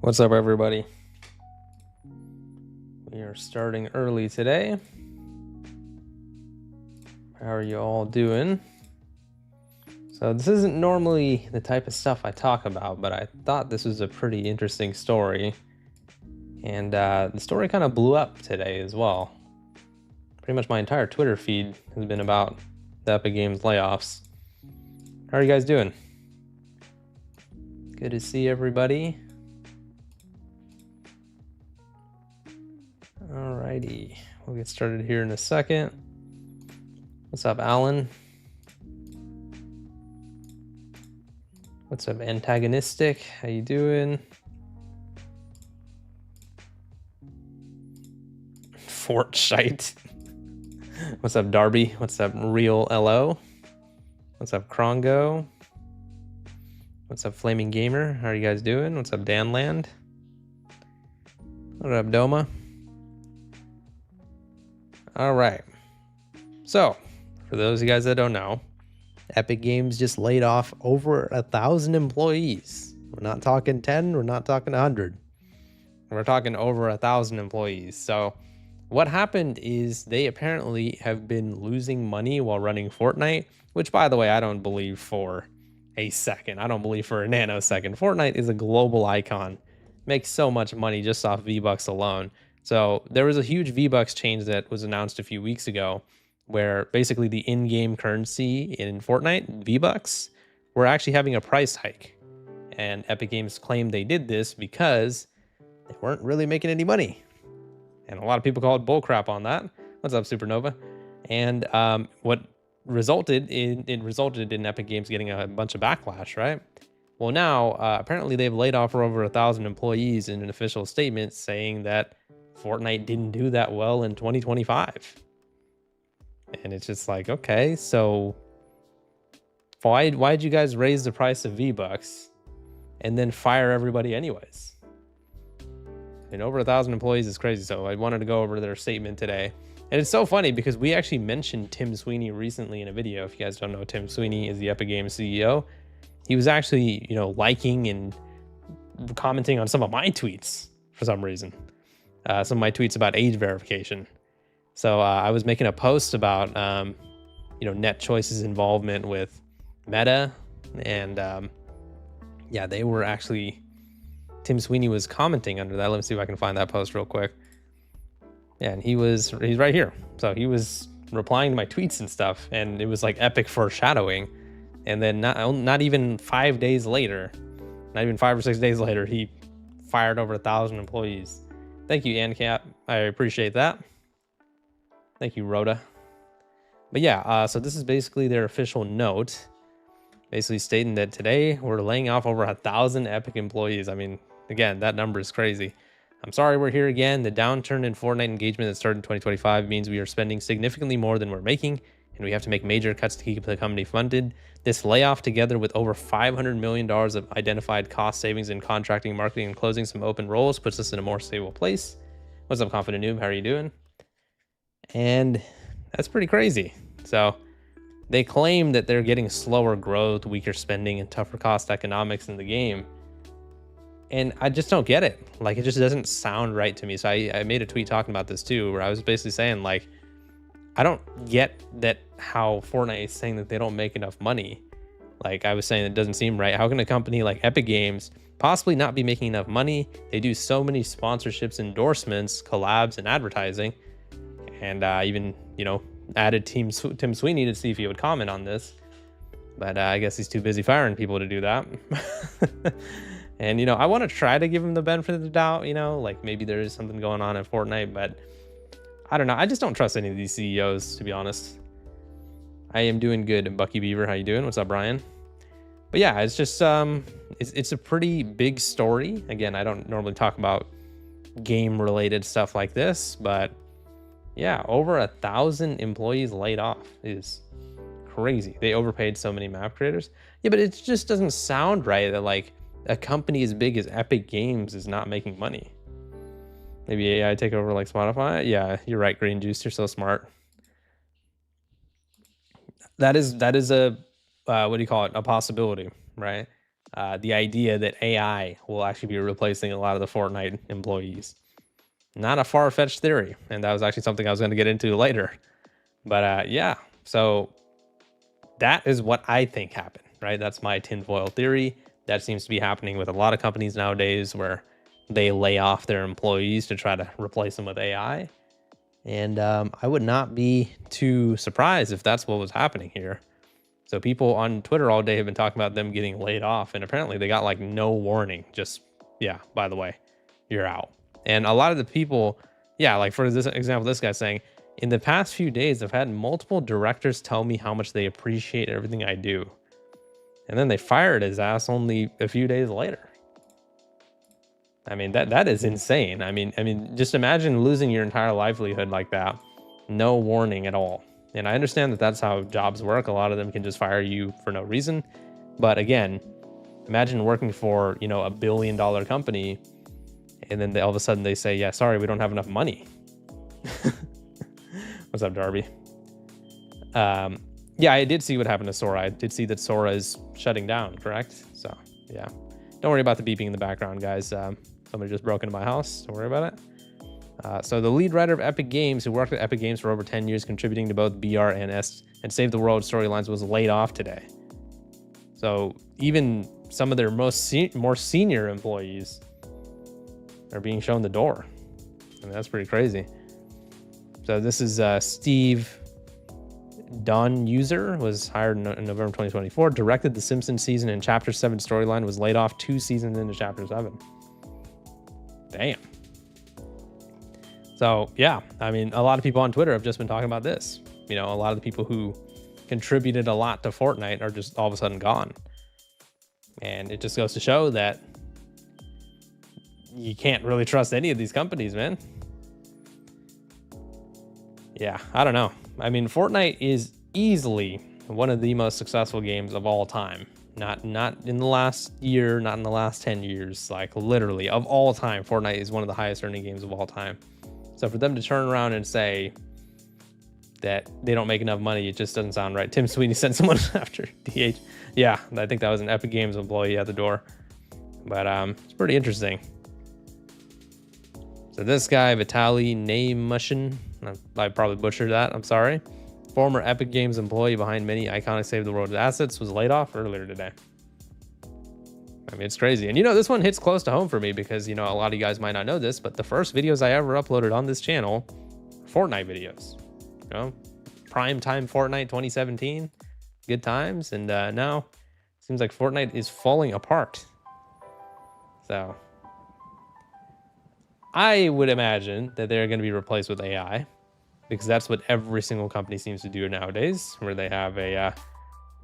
What's up, everybody? We are starting early today. How are you all doing? So this isn't normally the type of stuff I talk about, but I thought this was a pretty interesting story. And the story kind of blew up today as well. Pretty much my entire Twitter feed has been about the epicgames layoffs. How are you guys doing? Good to see everybody. Alrighty, we'll get started here in a second. What's up, Alan? What's up, Antagonistic? How you doing? Fortnite. What's up, Darby? What's up, Real LO? What's up, Krongo? What's up, Flaming Gamer? How are you guys doing? What's up, Danland? What up, Doma? All right. So, for those of you guys that don't know, Epic Games just laid off over 1,000 employees. We're not talking 10, we're not talking 100. We're talking over 1,000 employees. So what happened is they apparently have been losing money while running Fortnite, which, by the way, I don't believe for a second. I don't believe for a nanosecond. Fortnite is a global icon, makes so much money just off VBucks alone. So there was a huge VBucks change that was announced a few weeks ago, where basically the in-game currency in Fortnite, VBucks, were actually having a price hike. And Epic Games claimed they did this because they weren't really making any money. And a lot of people called bullcrap on that. What's up, Supernova? And what resulted in Epic Games getting a bunch of backlash, right? Well, now apparently they've laid off for over 1,000 employees in an official statement saying that Fortnite didn't do that well in 2025. And it's just like, okay, so why'd you guys raise the price of V-Bucks and then fire everybody anyways? And over 1,000 employees is crazy. So I wanted to go over their statement today. And it's so funny because we actually mentioned Tim Sweeney recently in a video. If you guys don't know, Tim Sweeney is the Epic Games CEO. He was actually, liking and commenting on some of my tweets for some reason. Some of my tweets about age verification. So I was making a post about, NetChoice's involvement with Meta. And yeah, they were actually... Tim Sweeney was commenting under that. Let me see if I can find that post real quick. Yeah, and he's right here. So he was replying to my tweets and stuff, and it was like epic foreshadowing. And then not even 5 days later, not even 5 or 6 days later, he fired over 1,000 employees. Thank you, ANCAP. I appreciate that. Thank you, Rhoda. But yeah, so this is basically their official note, basically stating that today we're laying off over 1,000 Epic employees. I mean, again, that number is crazy. I'm sorry we're here again. The downturn in Fortnite engagement that started in 2025 means we are spending significantly more than we're making, and we have to make major cuts to keep the company funded. This layoff, together with over $500 million of identified cost savings in contracting, marketing, and closing some open roles, puts us in a more stable place. What's up, Confident Noob? How are you doing? And that's pretty crazy. So they claim that they're getting slower growth, weaker spending, and tougher cost economics in the game. And I just don't get it. Like, it just doesn't sound right to me. So I made a tweet talking about this too, where I was basically saying, like, I don't get that how Fortnite is saying that they don't make enough money. Like, I was saying, it doesn't seem right. How can a company like Epic Games possibly not be making enough money? They do so many sponsorships, endorsements, collabs, and advertising. And even, added Tim Sweeney to see if he would comment on this. But I guess he's too busy firing people to do that. And, I want to try to give him the benefit of the doubt, like maybe there is something going on at Fortnite, but I don't know. I just don't trust any of these CEOs, to be honest. I am doing good. Bucky Beaver, how you doing? What's up, Brian? But yeah, it's just, it's a pretty big story. Again, I don't normally talk about game-related stuff like this, but yeah, over 1,000 employees laid off is crazy. They overpaid so many map creators. Yeah, but it just doesn't sound right that, like, a company as big as Epic Games is not making money. Maybe AI take over like Spotify. Yeah, you're right, Green Juice. You're so smart. That is a what do you call it? A possibility, right? the idea that AI will actually be replacing a lot of the Fortnite employees. Not a far-fetched theory, and that was actually something I was going to get into later. But yeah, so that is what I think happened, right? That's my tinfoil theory. That seems to be happening with a lot of companies nowadays, where they lay off their employees to try to replace them with AI. And I would not be too surprised if that's what was happening here. So people on Twitter all day have been talking about them getting laid off, and apparently they got like no warning. Just, yeah, by the way, you're out. And a lot of the people, yeah, like for this example, this guy's saying, in the past few days, I've had multiple directors tell me how much they appreciate everything I do. And then they fired his ass only a few days later. I mean, that is insane. I mean, just imagine losing your entire livelihood like that, no warning at all. And I understand that that's how jobs work. A lot of them can just fire you for no reason. But again, imagine working for, you know, $1 billion company, and then all of a sudden they say, yeah, sorry, we don't have enough money. What's up, Darby? Yeah, I did see what happened to Sora. I did see that Sora is shutting down, correct? So yeah, don't worry about the beeping in the background, guys. Somebody just broke into my house. Don't worry about it. So the lead writer of Epic Games, who worked at Epic Games for over 10 years, contributing to both BR and and Save the World storylines, was laid off today. So even some of their more senior employees are being shown the door. I mean, that's pretty crazy. So this is Steve Don User, was hired in November 2024, directed the Simpsons season and Chapter 7 storyline, was laid off 2 seasons into Chapter 7. Damn. So yeah, I mean, a lot of people on Twitter have just been talking about this. You know, a lot of the people who contributed a lot to Fortnite are just all of a sudden gone. And it just goes to show that you can't really trust any of these companies, man. Yeah, I don't know. I mean, Fortnite is easily one of the most successful games of all time. Not in the last year, not in the last 10 years, like literally of all time. Fortnite is one of the highest earning games of all time. So for them to turn around and say that they don't make enough money, it just doesn't sound right. Tim Sweeney sent someone after DH. Yeah, I think that was an Epic Games employee at the door. But it's pretty interesting. So this guy, Vitaly Neymushin, I probably butchered that, I'm sorry. Former Epic Games employee behind many iconic Save the World assets, was laid off earlier today. I mean, it's crazy. And you know, this one hits close to home for me because, you know, a lot of you guys might not know this, but the first videos I ever uploaded on this channel, Fortnite videos. You know, prime time Fortnite 2017, good times. And now it seems like Fortnite is falling apart. So I would imagine that they're going to be replaced with AI, because that's what every single company seems to do nowadays, where they have a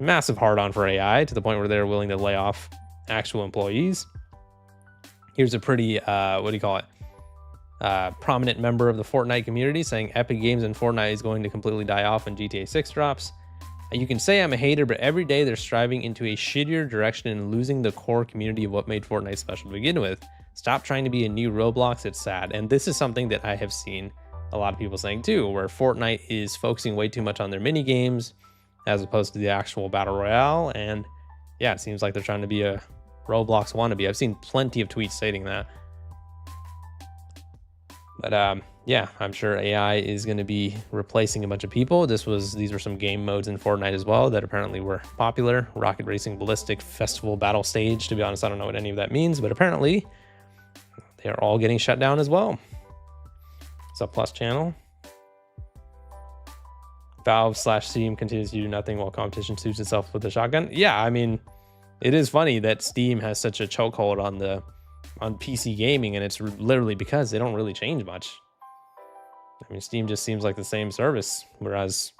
massive hard-on for AI to the point where they're willing to lay off actual employees. Here's a pretty, what do you call it? Prominent member of the Fortnite community saying Epic Games and Fortnite is going to completely die off when GTA 6 drops. You can say I'm a hater, but every day they're striving into a shittier direction and losing the core community of what made Fortnite special to begin with. Stop trying to be a new Roblox, it's sad. And this is something that I have seen a lot of people saying too, where Fortnite is focusing way too much on their mini games as opposed to the actual battle royale. And yeah, it seems like they're trying to be a Roblox wannabe. I've seen plenty of tweets stating that. But yeah, I'm sure AI is going to be replacing a bunch of people. These were some game modes in Fortnite as well that apparently were popular. Rocket Racing, Ballistic, Festival, Battle Stage. To be honest, I don't know what any of that means, but apparently they're all getting shut down as well. Sub Plus channel. Valve/Steam continues to do nothing while competition suits itself with a shotgun. Yeah, I mean, it is funny that Steam has such a chokehold on PC gaming, and it's literally because they don't really change much. I mean, Steam just seems like the same service, whereas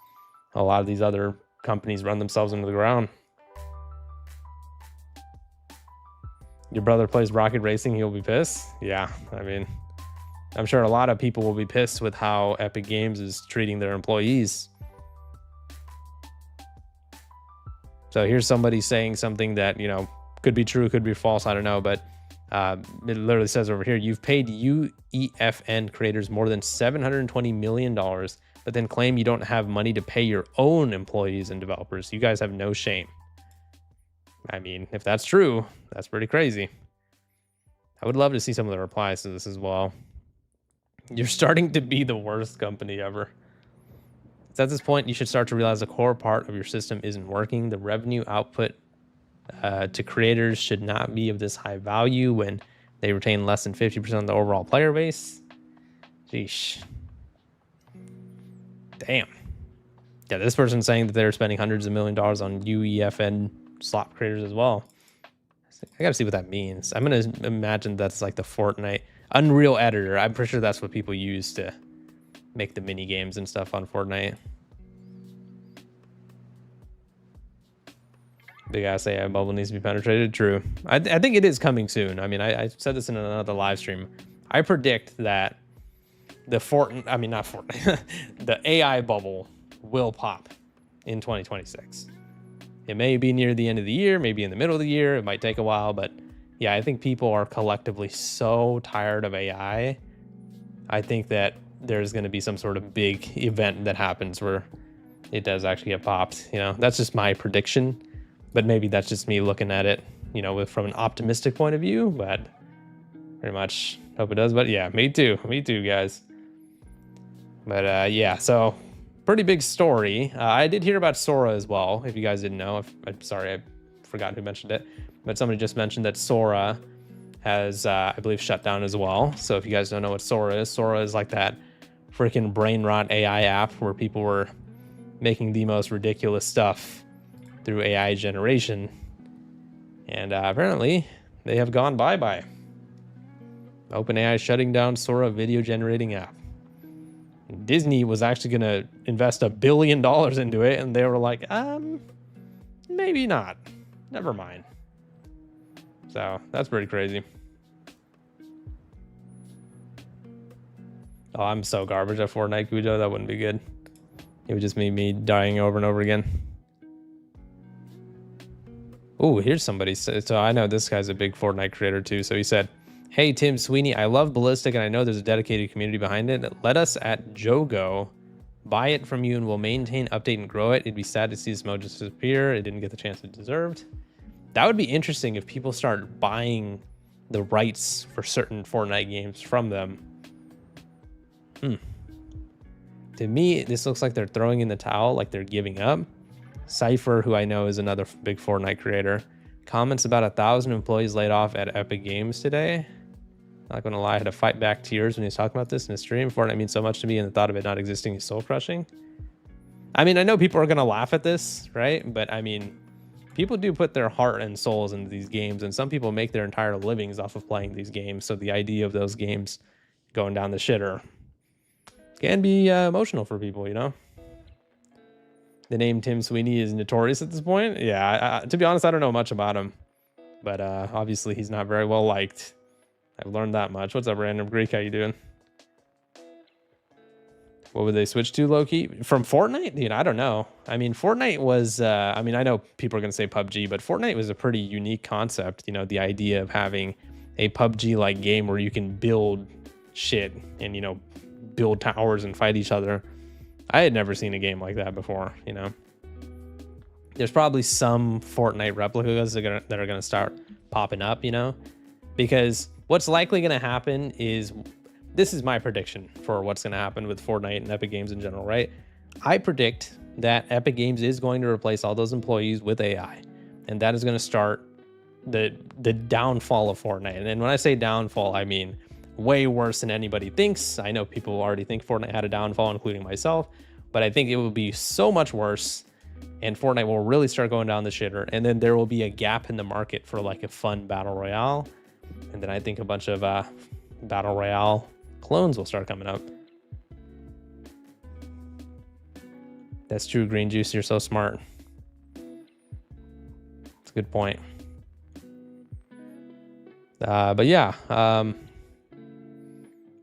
a lot of these other companies run themselves into the ground. Your brother plays Rocket Racing, he'll be pissed. Yeah, I mean, I'm sure a lot of people will be pissed with how Epic Games is treating their employees. So here's somebody saying something that, you know, could be true, could be false, I don't know, but it literally says over here, you've paid UEFN creators more than $720 million, but then claim you don't have money to pay your own employees and developers. You guys have no shame. I mean, if that's true, that's pretty crazy. I would love to see some of the replies to this as well. You're starting to be the worst company ever. So at this point, you should start to realize the core part of your system isn't working. The revenue output to creators should not be of this high value when they retain less than 50% of the overall player base. Sheesh. Damn. Yeah, this person's saying that they're spending hundreds of $1 millions on UEFN slot creators as well. I gotta see what that means. I'm gonna imagine that's like the Fortnite Unreal Editor. I'm pretty sure that's what people use to make the mini games and stuff on Fortnite. Big ass AI bubble needs to be penetrated. True. I think it is coming soon. I mean, I said this in another live stream. I predict that the the AI bubble will pop in 2026. It may be near the end of the year, maybe in the middle of the year. It might take a while, but yeah, I think people are collectively so tired of AI. I think that there's going to be some sort of big event that happens where it does actually get popped. You know, that's just my prediction, but maybe that's just me looking at it, you know, from an optimistic point of view, but pretty much hope it does. But yeah, me too, guys. But yeah, so pretty big story. I did hear about Sora as well, if you guys didn't know. I'm sorry, I forgot who mentioned it, but somebody just mentioned that Sora has, I believe, shut down as well. So if you guys don't know what Sora is like that freaking brain rot AI app where people were making the most ridiculous stuff through AI generation. And apparently they have gone bye-bye. OpenAI shutting down Sora video generating app. Disney was actually going to invest $1 billion into it, and they were like, maybe not. Never mind. So that's pretty crazy. Oh, I'm so garbage at Fortnite, Gujo. That wouldn't be good. It would just be me dying over and over again. Oh, here's somebody. So I know this guy's a big Fortnite creator too. So he said, "Hey, Tim Sweeney, I love Ballistic and I know there's a dedicated community behind it. Let us at Jogo buy it from you and we'll maintain, update, and grow it. It'd be sad to see this mode just disappear. It didn't get the chance it deserved." That would be interesting if people start buying the rights for certain Fortnite games from them. To me, this looks like they're throwing in the towel, like they're giving up. Cypher, who I know is another big Fortnite creator, comments about 1,000 employees laid off at Epic Games today. Not gonna lie, I had to fight back tears when he was talking about this in a stream. Fortnite means so much to me, and the thought of it not existing is soul crushing. I mean, I know people are gonna laugh at this, right? But I mean, people do put their heart and souls into these games, and some people make their entire livings off of playing these games. So the idea of those games going down the shitter can be emotional for people, you know? The name Tim Sweeney is notorious at this point. Yeah, to be honest, I don't know much about him, but obviously he's not very well liked. I've learned that much. What's up, Random Greek? How you doing? What would they switch to, low-key? From Fortnite? Dude, I don't know. I mean, Fortnite was, I mean, I know people are going to say PUBG, but Fortnite was a pretty unique concept. You know, the idea of having a PUBG-like game where you can build shit and, you know, build towers and fight each other. I had never seen a game like that before, you know. There's probably some Fortnite replicas that are going to start popping up, you know, because what's likely going to happen is, this is my prediction for what's going to happen with Fortnite and Epic Games in general, right? I predict that Epic Games is going to replace all those employees with AI, and that is going to start the downfall of Fortnite. And when I say downfall, I mean way worse than anybody thinks. I know people already think Fortnite had a downfall, including myself, but I think it will be so much worse, and Fortnite will really start going down the shitter, and then there will be a gap in the market for like a fun battle royale, and then I think a bunch of battle royale clones will start coming up. That's true, Green Juice. You're so smart. It's a good point. But yeah,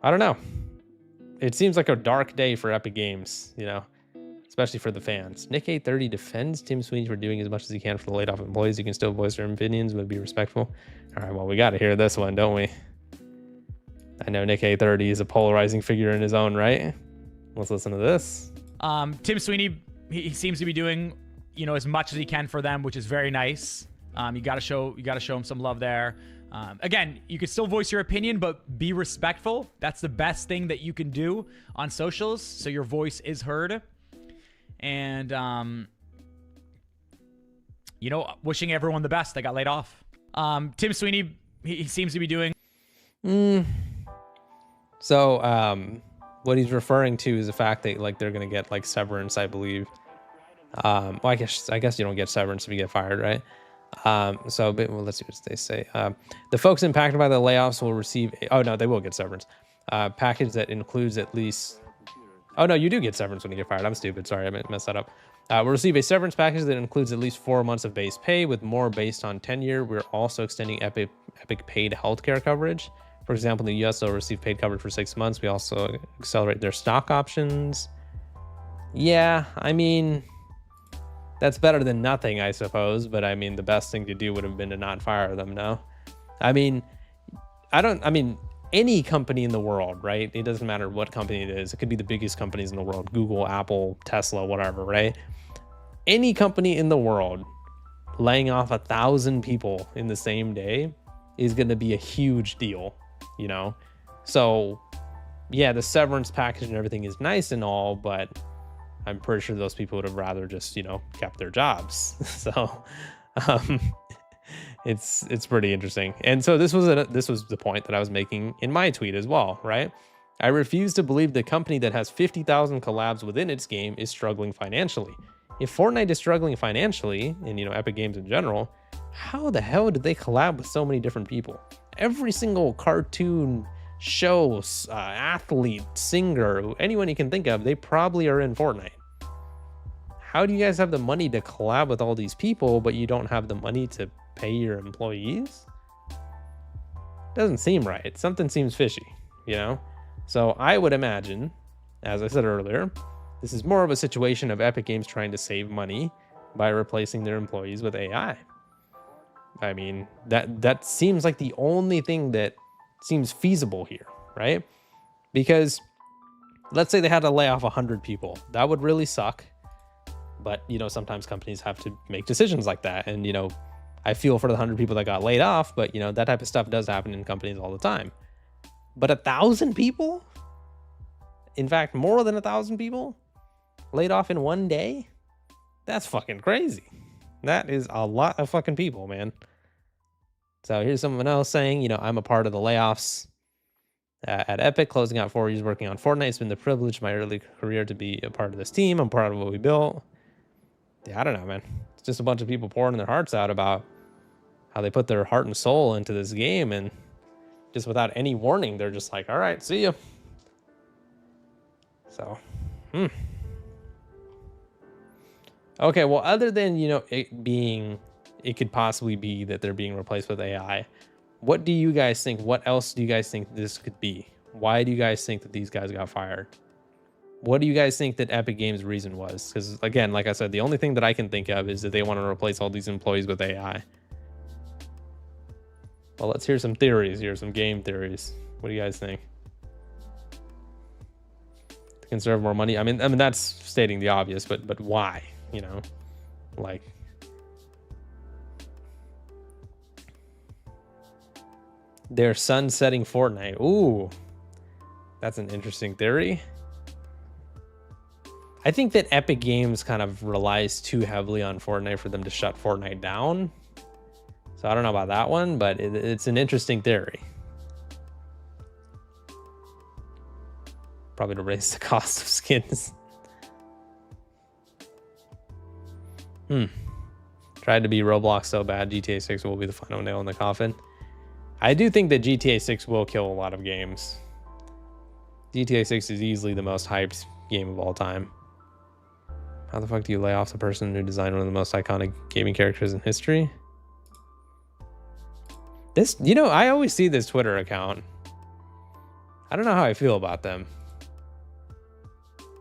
I don't know. It seems like a dark day for Epic Games, you know, especially for the fans. Nick 830 defends Tim Sweeney for doing as much as he can for the laid off employees. You can still voice their opinions, but be respectful. All right, well, we got to hear this one, don't we? I know Nick 830 is a polarizing figure in his own right. Let's listen to this. Tim Sweeney, he seems to be doing, you know, as much as he can for them, which is very nice. You got to show them some love there. Again, you can still voice your opinion, but be respectful. That's the best thing that you can do on socials, so your voice is heard. And you know, wishing everyone the best that got laid off. Tim Sweeney, he seems to be doing. So what he's referring to is the fact that like they're gonna get like severance, I believe. Well, I guess you don't get severance if you get fired, right? So but, well, let's see what they say. The folks impacted by the layoffs will receive. Oh no, they will get severance. Package that includes at least. Oh no, you do get severance when you get fired. I'm stupid. Sorry, I messed that up. We'll receive a severance package that includes at least 4 months of base pay, with more based on tenure. We're also extending Epic paid healthcare coverage. For example, in the US, they'll receive paid coverage for 6 months. We also accelerate their stock options. Yeah, I mean, that's better than nothing, I suppose. But I mean, the best thing to do would have been to not fire them, no? I mean, any company in the world, right? It doesn't matter what company it is. It could be the biggest companies in the world, Google, Apple, Tesla, whatever, right? Any company in the world laying off 1,000 people in the same day is going to be a huge deal, you know? So yeah, the severance package and everything is nice and all, but I'm pretty sure those people would have rather just, you know, kept their jobs. So it's pretty interesting. And so this was the point that I was making in my tweet as well, right? I refuse to believe the company that has 50,000 collabs within its game is struggling financially. If Fortnite is struggling financially, and you know, Epic Games in general, how the hell did they collab with so many different people? Every single cartoon, show, athlete, singer, anyone you can think of, they probably are in Fortnite. How do you guys have the money to collab with all these people, but you don't have the money to pay your employees? Doesn't seem right. Something seems fishy, you know? So I would imagine, as I said earlier, this is more of a situation of Epic Games trying to save money by replacing their employees with AI. I mean, that seems like the only thing that seems feasible here, right? Because let's say they had to lay off 100 people. That would really suck. But, you know, sometimes companies have to make decisions like that. And, you know, I feel for the 100 people that got laid off, but, you know, that type of stuff does happen in companies all the time. But 1,000 people? In fact, more than 1,000 people laid off in one day? That's fucking crazy. That is a lot of fucking people, man. So here's someone else saying, you know, I'm a part of the layoffs at Epic, closing out 4 years working on Fortnite. It's been the privilege of my early career to be a part of this team. I'm proud of what we built. Yeah, I don't know, man. It's just a bunch of people pouring their hearts out about how they put their heart and soul into this game, and just without any warning, they're just like, all right, see ya. So, okay, well, other than, you know, it could possibly be that they're being replaced with AI, what do you guys think? What else do you guys think this could be? Why do you guys think that these guys got fired? What do you guys think that Epic Games' reason was? Because, again, like I said, the only thing that I can think of is that they want to replace all these employees with AI. Well, let's hear some theories here, some game theories. What do you guys think? To conserve more money? I mean that's stating the obvious, but why? You know, like, they're sunsetting Fortnite. Ooh, that's an interesting theory. I think that Epic Games kind of relies too heavily on Fortnite for them to shut Fortnite down. So I don't know about that one, but it's an interesting theory. Probably to raise the cost of skins. Tried to be Roblox so bad, GTA 6 will be the final nail in the coffin. I do think that GTA 6 will kill a lot of games. GTA 6 is easily the most hyped game of all time. How the fuck do you lay off the person who designed one of the most iconic gaming characters in history? This, you know, I always see this Twitter account. I don't know how I feel about them.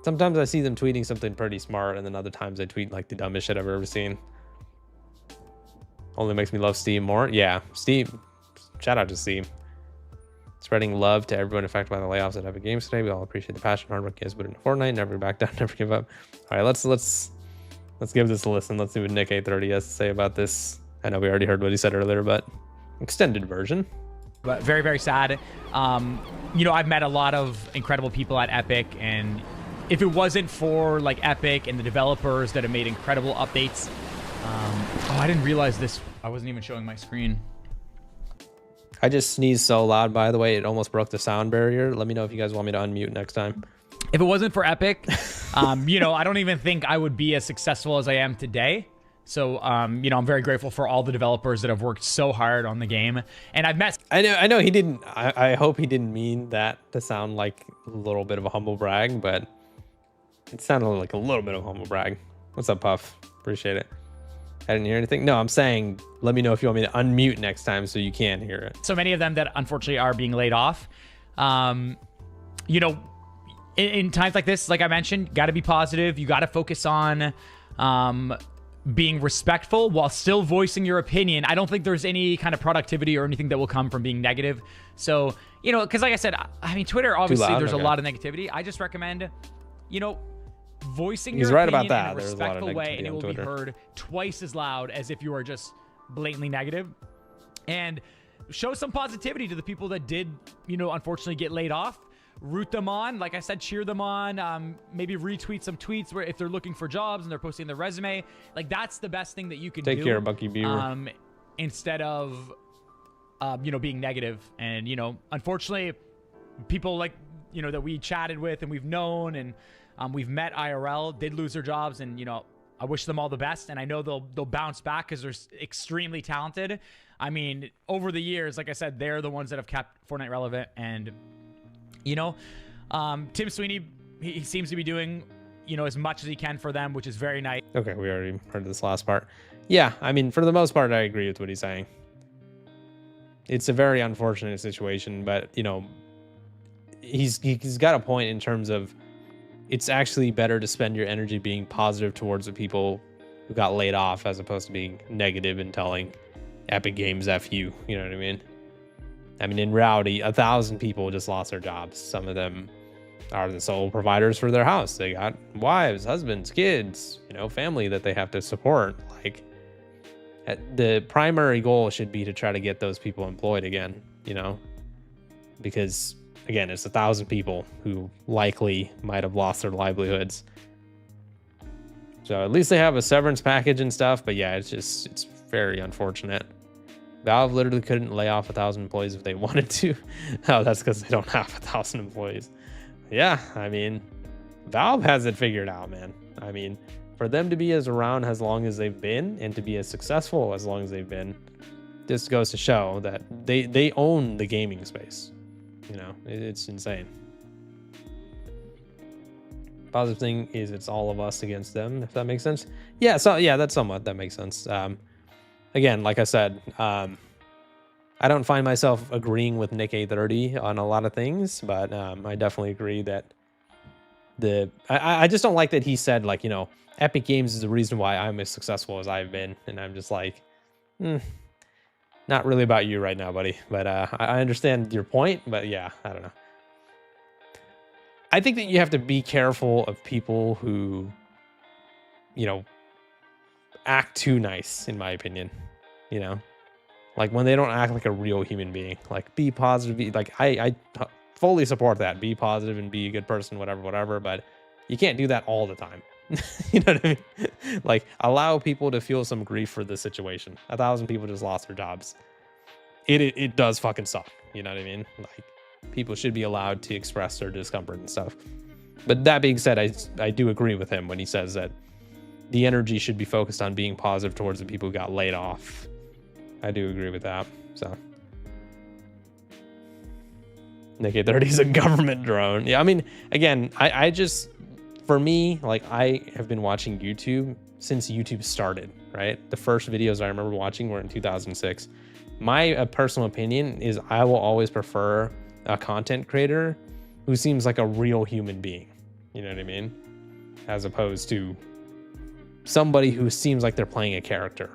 Sometimes I see them tweeting something pretty smart, and then other times they tweet like the dumbest shit I've ever seen. Only makes me love Steam more. Yeah, Steam. Shout out to Steam. Spreading love to everyone affected by the layoffs at Epic Games today. We all appreciate the passion, hard work you guys put into Fortnite. Never back down, never give up. All right, let's give this a listen. Let's see what Nick 830 has to say about this I know we already heard what he said earlier, but extended version. But very, very sad. You know, I've met a lot of incredible people at Epic, and if it wasn't for like Epic and the developers that have made incredible updates. Oh, I didn't realize this. I wasn't even showing my screen. I just sneezed so loud, by the way, it almost broke the sound barrier. Let me know if you guys want me to unmute next time. If it wasn't for Epic, you know, I don't even think I would be as successful as I am today. So, you know, I'm very grateful for all the developers that have worked so hard on the game. And I've met... I know he didn't... I hope he didn't mean that to sound like a little bit of a humble brag, but it sounded like a little bit of a humble brag. What's up, Puff? Appreciate it. I didn't hear anything. No, I'm saying, let me know if you want me to unmute next time so you can hear it. So many of them that unfortunately are being laid off. You know, in times like this, like I mentioned, got to be positive. You got to focus on being respectful while still voicing your opinion. I don't think there's any kind of productivity or anything that will come from being negative. So, you know, because like I said, I mean, Twitter, obviously, there's a lot of negativity. I just recommend, you know, voicing your opinion in a respectful way, and it will be heard twice as loud as if you are just blatantly negative. And show some positivity to the people that did, you know, unfortunately get laid off. Root them on, like I said, cheer them on. Maybe retweet some tweets where if they're looking for jobs and they're posting their resume, like that's the best thing that you can do. Take care, Bucky Beaver. Instead of you know, being negative. And you know, unfortunately, people like, you know, that we chatted with and we've known and we've met IRL did lose their jobs, and you know, I wish them all the best, and I know they'll bounce back because they're extremely talented. I mean, over the years, like I said, they're the ones that have kept Fortnite relevant. And you know, Tim Sweeney, he seems to be doing, you know, as much as he can for them, which is very nice. Okay, we already heard this last part. Yeah, I mean, for the most part, I agree with what he's saying. It's a very unfortunate situation, but you know, he's got a point in terms of it's actually better to spend your energy being positive towards the people who got laid off as opposed to being negative and telling Epic Games F you. You know what I mean? I mean, in reality, 1,000 people just lost their jobs. Some of them are the sole providers for their house. They got wives, husbands, kids, you know, family that they have to support. Like, the primary goal should be to try to get those people employed again, you know, because again, it's 1,000 people who likely might have lost their livelihoods. So at least they have a severance package and stuff. But yeah, it's very unfortunate. Valve literally couldn't lay off 1,000 employees if they wanted to. Oh, that's because they don't have 1,000 employees. Yeah, I mean, Valve has it figured out, man. I mean, for them to be as around as long as they've been and to be as successful as long as they've been, this goes to show that they own the gaming space. You know, it's insane. Positive thing is it's all of us against them, if that makes sense. Yeah, so yeah, that makes sense. Again, like I said, I don't find myself agreeing with Nick A30 on a lot of things, but I definitely agree that I just don't like that he said, like, you know, Epic Games is the reason why I'm as successful as I've been. And I'm just like, not really about you right now, buddy. But I understand your point, but yeah, I don't know. I think that you have to be careful of people who, you know, act too nice, in my opinion. You know, like when they don't act like a real human being. Like, be positive. Like, I fully support that. Be positive and be a good person, whatever. But you can't do that all the time. You know what I mean? Like, allow people to feel some grief for the situation. 1,000 people just lost their jobs. It does fucking suck. You know what I mean? Like, people should be allowed to express their discomfort and stuff. But that being said, I do agree with him when he says that the energy should be focused on being positive towards the people who got laid off. I do agree with that. So, Nick A30 is a government drone. Yeah, I mean, again, I just, for me, like, I have been watching YouTube since YouTube started, right? The first videos I remember watching were in 2006. My personal opinion is I will always prefer a content creator who seems like a real human being. You know what I mean? As opposed to somebody who seems like they're playing a character.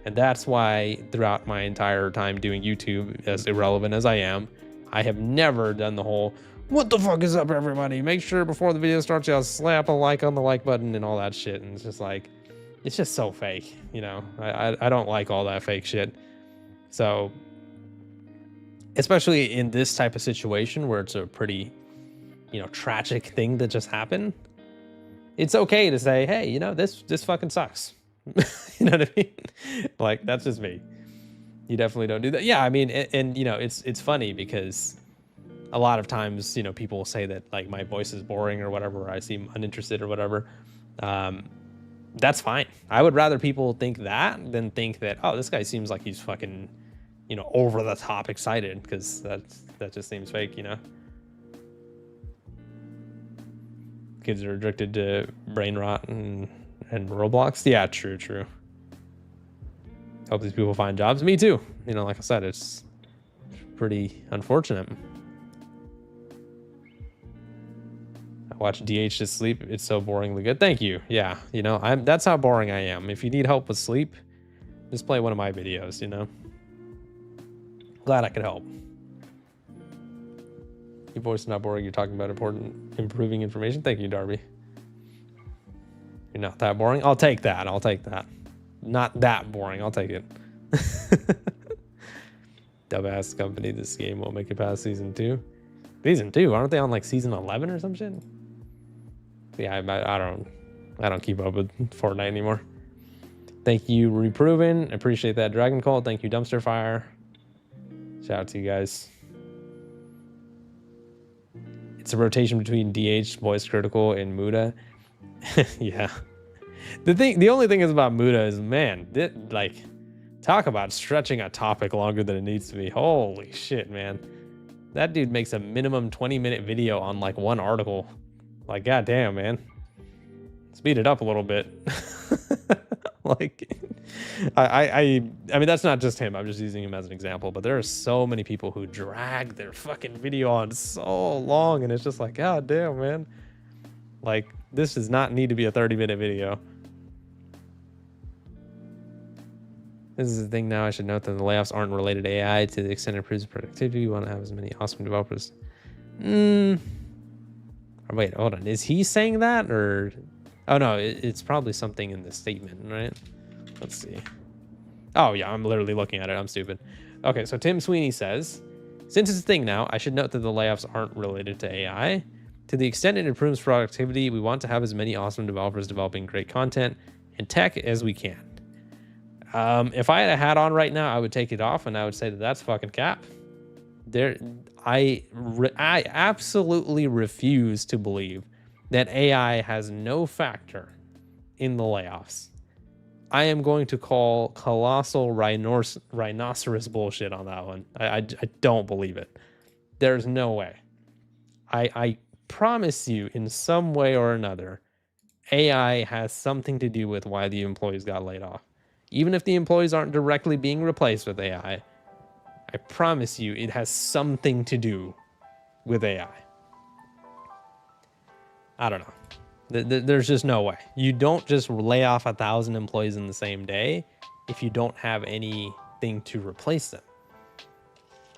And that's why throughout my entire time doing YouTube, as irrelevant as I am, I have never done the whole, what the fuck is up, everybody? Make sure before the video starts, y'all slap a like on the like button and all that shit. And it's just like, it's just so fake, you know. I don't like all that fake shit. So especially in this type of situation where it's a pretty, you know, tragic thing that just happened, it's okay to say, hey, you know, this fucking sucks. You know what I mean? Like, that's just me. You definitely don't do that. Yeah, I mean, and you know, it's funny because a lot of times, you know, people will say that like my voice is boring or whatever, or I seem uninterested or whatever. That's fine. I would rather people think that than think that, oh, this guy seems like he's fucking, you know, over the top excited, because that just seems fake, you know. Kids are addicted to brain rot and Roblox. Yeah, true. Hope these people find jobs. Me too. You know, like I said, it's pretty unfortunate. I watch DH to sleep. It's so boringly good. Thank you. Yeah, you know, that's how boring I am. If you need help with sleep, just play one of my videos, you know. Glad I could help. Your voice is not boring. You're talking about important, improving information. Thank you, Darby. You're not that boring. I'll take that. Not that boring. I'll take it. Dumbass company. This game won't make it past season 2. Season 2? Aren't they on like season 11 or some shit? Yeah, I don't keep up with Fortnite anymore. Thank you, Reproven. Appreciate that, Dragon Call. Thank you, Dumpster Fire. Shout out to you guys. It's a rotation between DH, Voice Critical, and Muda. Yeah. The only thing is about Muda is, man, like, talk about stretching a topic longer than it needs to be. Holy shit, man. That dude makes a minimum 20-minute video on like one article. Like, goddamn, man. Speed it up a little bit. Like, I mean, that's not just him. I'm just using him as an example. But there are so many people who drag their fucking video on so long, and it's just like, god damn, man. Like, this does not need to be a 30-minute video. This is the thing now. I should note that the layoffs aren't related to AI. To the extent it improves productivity, we want to have as many awesome developers. Wait, hold on. Is he saying that, or? Oh no, it's probably something in the statement, right? Let's see. Oh yeah, I'm literally looking at it. I'm stupid. Okay, so Tim Sweeney says, since it's a thing now, I should note that the layoffs aren't related to AI. To the extent it improves productivity, we want to have as many awesome developers developing great content and tech as we can. If I had a hat on right now, I would take it off and I would say that that's fucking cap. I absolutely refuse to believe that AI has no factor in the layoffs. I am going to call colossal rhinoceros bullshit on that one. I don't believe it. There's no way. I promise you, in some way or another, AI has something to do with why the employees got laid off. Even if the employees aren't directly being replaced with AI, I promise you it has something to do with AI. I don't know. There's just no way. You don't just lay off 1,000 employees in the same day if you don't have anything to replace them.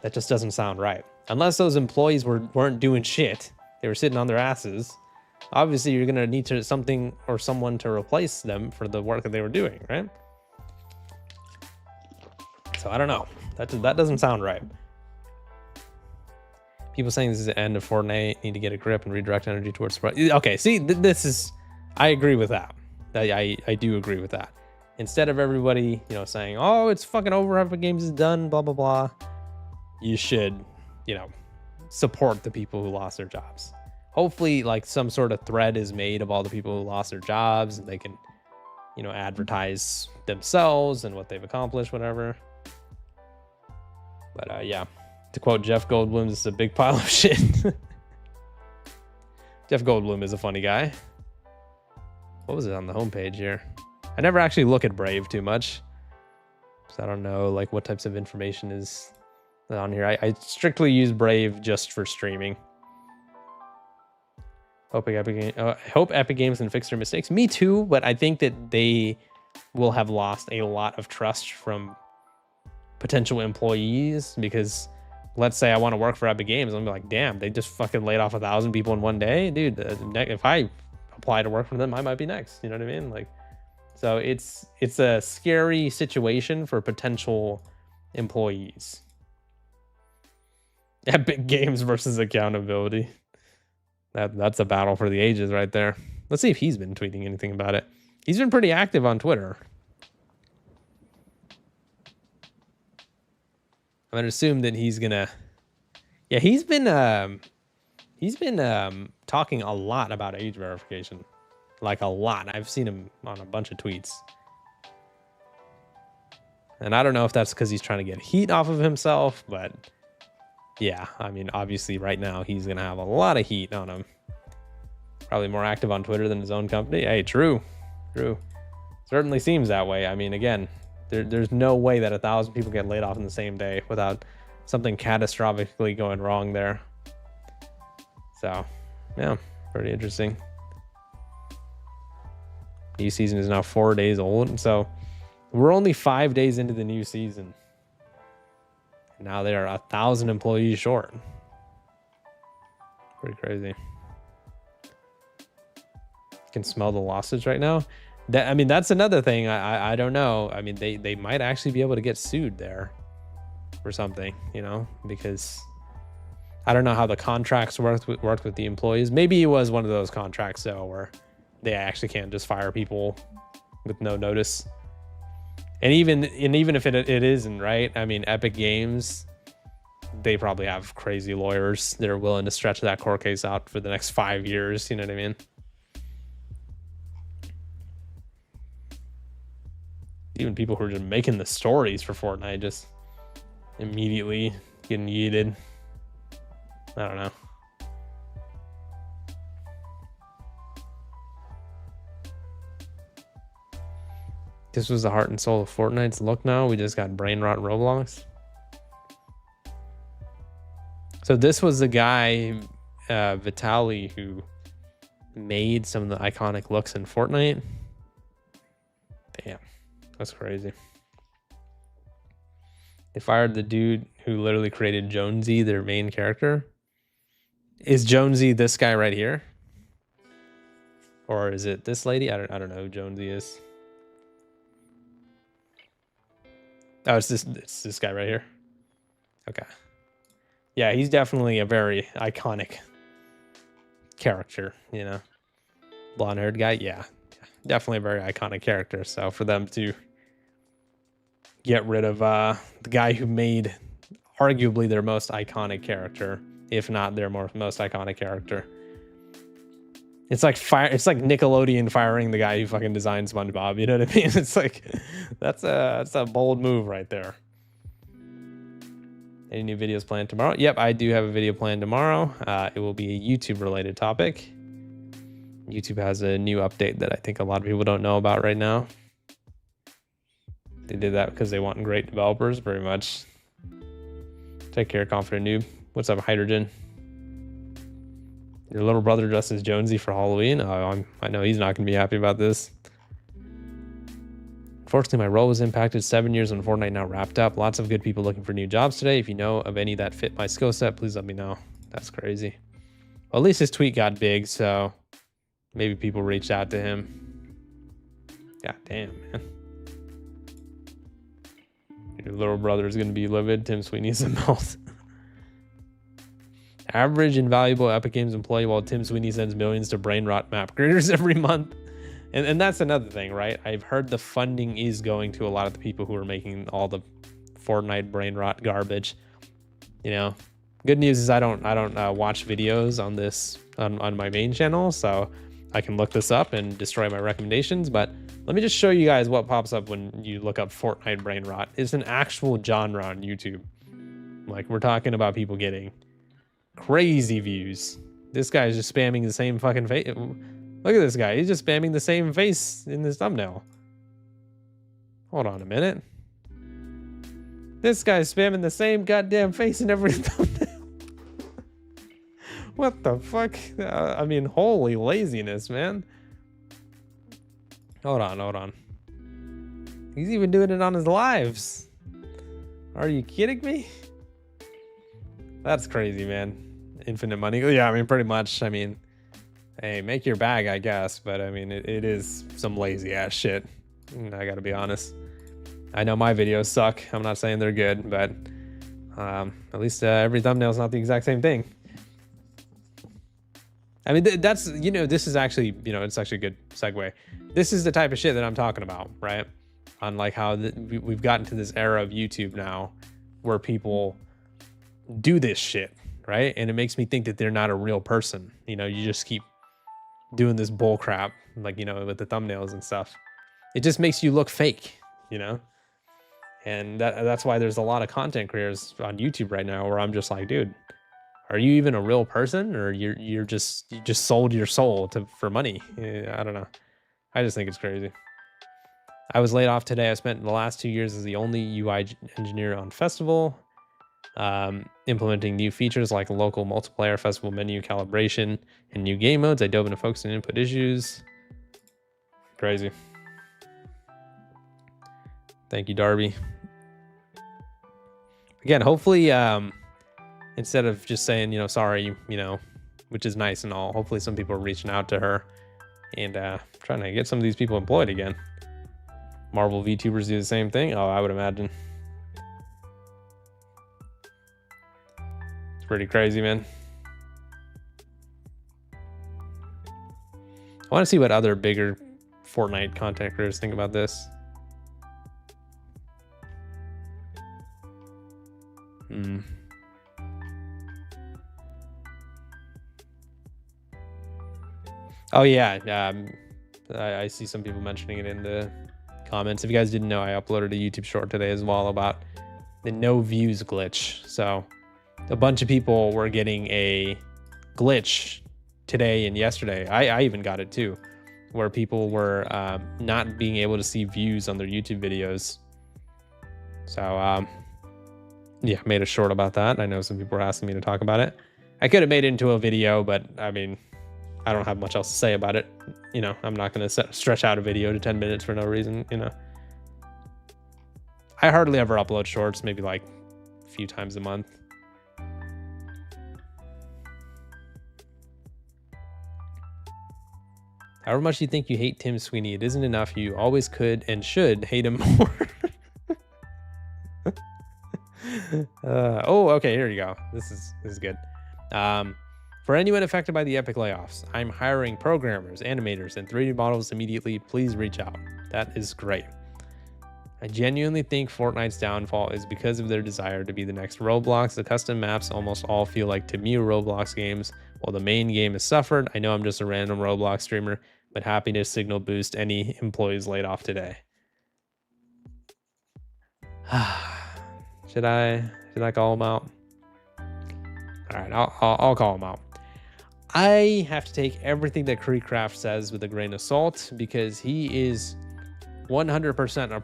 That just doesn't sound right. Unless those employees weren't doing shit. They were sitting on their asses. Obviously, you're going to need something or someone to replace them for the work that they were doing, right? So I don't know. That doesn't sound right. People saying this is the end of Fortnite, need to get a grip and redirect energy towards... Okay, see, this is... I agree with that. I do agree with that. Instead of everybody, you know, saying, oh, it's fucking over, Epic Games is done, blah, blah, blah, you should, you know, support the people who lost their jobs. Hopefully, like, some sort of thread is made of all the people who lost their jobs, and they can, you know, advertise themselves and what they've accomplished, whatever. But yeah, to quote Jeff Goldblum, this is a big pile of shit. Jeff Goldblum is a funny guy. What was it on the homepage here? I never actually look at Brave too much, so I don't know like what types of information is on here. I strictly use Brave just for streaming. Hope Epic Games can fix their mistakes. Me too, but I think that they will have lost a lot of trust from potential employees, because let's say I want to work for Epic Games, I'm like, damn, they just fucking laid off 1,000 people in one day, dude. If I apply to work for them, I might be next. You know what I mean? Like, So it's a scary situation for potential employees. Epic Games versus accountability. That's a battle for the ages right there. Let's see if he's been tweeting anything about it. He's been pretty active on Twitter. I'm gonna assume that he's gonna. Yeah, he's been talking a lot about age verification, like a lot. I've seen him on a bunch of tweets, and I don't know if that's because he's trying to get heat off of himself, but yeah, I mean, obviously right now he's gonna have a lot of heat on him. Probably more active on Twitter than his own company. Hey, true. Certainly seems that way. I mean, again, there's no way that 1,000 people get laid off in the same day without something catastrophically going wrong there. So, yeah, pretty interesting. New season is now 4 days old, so we're only 5 days into the new season. Now they are 1,000 employees short. Pretty crazy. You can smell the losses right now. I mean, that's another thing. I don't know. I mean, they might actually be able to get sued there for something, you know, because I don't know how the contracts worked with the employees. Maybe it was one of those contracts though, where they actually can't just fire people with no notice. And even if it isn't, right? I mean, Epic Games, they probably have crazy lawyers. They're willing to stretch that court case out for the next 5 years. You know what I mean? Even people who are just making the stories for Fortnite just immediately getting yeeted. I don't know. This was the heart and soul of Fortnite's look now. We just got brain rot Roblox. So this was the guy, Vitaly, who made some of the iconic looks in Fortnite. Damn. That's crazy. They fired the dude who literally created Jonesy, their main character. Is Jonesy this guy right here? Or is it this lady? I don't know who Jonesy is. Oh, it's this guy right here. Okay. Yeah, he's definitely a very iconic character, you know. Blonde-haired guy, yeah. Definitely a very iconic character. So for them to get rid of the guy who made arguably their most iconic character, if not their most iconic character, it's like Nickelodeon firing the guy who fucking designed SpongeBob. You know what I mean? It's like that's a bold move right there. Any new videos planned tomorrow? Yep, I do have a video planned tomorrow. It will be a YouTube related topic. YouTube has a new update that I think a lot of people don't know about right now. They did that because they want great developers, pretty much. Take care, confident noob. What's up, Hydrogen? Your little brother dressed as Jonesy for Halloween? Oh, I know he's not going to be happy about this. Unfortunately, my role was impacted. 7 years on Fortnite now wrapped up. Lots of good people looking for new jobs today. If you know of any that fit my skill set, please let me know. That's crazy. Well, at least his tweet got big, so maybe people reached out to him. God damn, man. Your little brother is going to be livid. Tim Sweeney's a mouth. Average invaluable Epic Games employee, while Tim Sweeney sends millions to brain rot map creators every month. And that's another thing, right? I've heard the funding is going to a lot of the people who are making all the Fortnite brain rot garbage. You know, good news is I don't watch videos on this on my main channel, so I can look this up and destroy my recommendations. But let me just show you guys what pops up when you look up Fortnite brain rot. It's an actual genre on YouTube. Like, we're talking about people getting crazy views. This guy's just spamming the same fucking face. Look at this guy. He's just spamming the same face in this thumbnail. Hold on a minute. This guy's spamming the same goddamn face in every thumbnail. What the fuck? I mean, holy laziness, man. Hold on. He's even doing it on his lives. Are you kidding me? That's crazy, man. Infinite money. Yeah, I mean, pretty much. I mean, hey, make your bag, I guess. But I mean, it is some lazy ass shit. I gotta be honest. I know my videos suck. I'm not saying they're good, but at least every thumbnail is not the exact same thing. I mean, that's, you know, this is actually, you know, it's actually a good segue. This is the type of shit that I'm talking about, right? On like how we've gotten to this era of YouTube now where people do this shit, right? And it makes me think that they're not a real person. You know, you just keep doing this bull crap, like, you know, with the thumbnails and stuff. It just makes you look fake, you know? And that's why there's a lot of content creators on YouTube right now where I'm just like, dude, are you even a real person, or you just sold your soul for money? I don't know. I just think it's crazy. I was laid off today. I spent the last 2 years as the only UI engineer on Festival, implementing new features like local multiplayer, Festival menu calibration, and new game modes. I dove into focusing input issues. Crazy. Thank you, Darby. Again, hopefully, instead of just saying, you know, sorry, you know, which is nice and all, hopefully some people are reaching out to her and trying to get some of these people employed again. Marvel VTubers do the same thing. Oh, I would imagine. It's pretty crazy, man. I want to see what other bigger Fortnite content creators think about this. Oh yeah, I see some people mentioning it in the comments. If you guys didn't know, I uploaded a YouTube short today as well about the no views glitch. So a bunch of people were getting a glitch today and yesterday. I even got it too, where people were not being able to see views on their YouTube videos. So yeah, made a short about that. I know some people were asking me to talk about it. I could have made it into a video, but I mean, I don't have much else to say about it. You know, I'm not going to stretch out a video to 10 minutes for no reason, you know. I hardly ever upload shorts, maybe like a few times a month. However much you think you hate Tim Sweeney, it isn't enough. You always could and should hate him more. Oh, okay, here you go. This is good. For anyone affected by the epic layoffs, I'm hiring programmers, animators, and 3D models immediately. Please reach out. That is great. I genuinely think Fortnite's downfall is because of their desire to be the next Roblox. The custom maps almost all feel like to me Roblox games, while the main game has suffered. I know I'm just a random Roblox streamer, but happy to signal boost any employees laid off today. Should I call him out? All right, I'll call him out. I have to take everything that KreekCraft says with a grain of salt, because he is 100%